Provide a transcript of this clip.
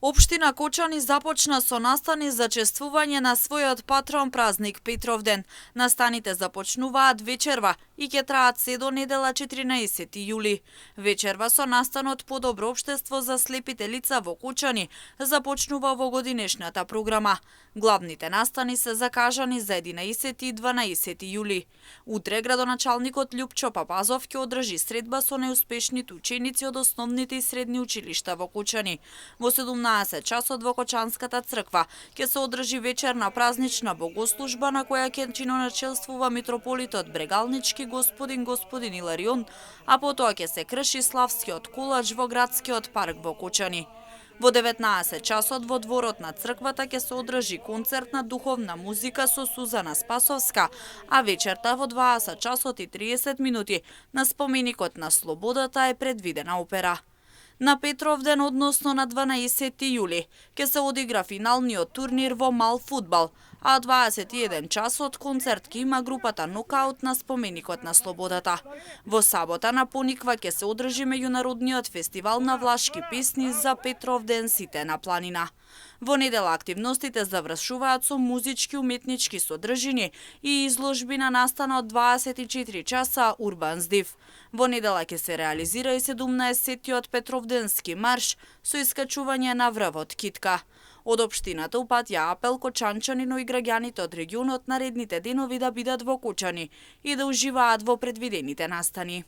Општина Кочани започна со настани за чествување на својот патрон празник Петровден. Настаните започнуваат вечерва и ќе траат се до недела 14 јули. Вечерва со настанот по добро општество за слепите лица во Кочани започнува во годинешната програма. Главните настани се закажани за 11 и 12 јули. Утре градоначалникот Љупчо Папазов ќе одржи средба со неуспешните ученици од основните и средни училишта во Кочани. Во 17 часот во Кочанската црква ќе се одржи вечерна празнична богослужба на која ќе чиноначелствува митрополитот Брегалнички господин Иларион, а потоа ќе се крши славскиот колач во градскиот парк во Кочани. Во 19 часот во дворот на црквата ќе се одржи концерт на духовна музика со Сузана Спасовска, а вечерта во 20 часот и 30 минути на споменикот на слободата е предвидена опера. На Петровден, односно на 12 јули, ќе се одигра финалниот турнир во мал фудбал, а 21 часот концерт ќе има групата Нокаут на споменикот на слободата. Во сабота на Пониква ќе се одржи меѓународниот фестивал на влашки песни за Петровден сите на планина. Во недела активностите завршуваат со музички уметнички содржини и изложби на настана од 24 часа Урбан Здив. Во недела ќе се реализира и 17-тиот Петровденски марш со искачување на врвот Китка. Од општината упатја апел кочанчани, но и граѓаните од регионот наредните денови да бидат во Кочани и да уживаат во предвидените настани.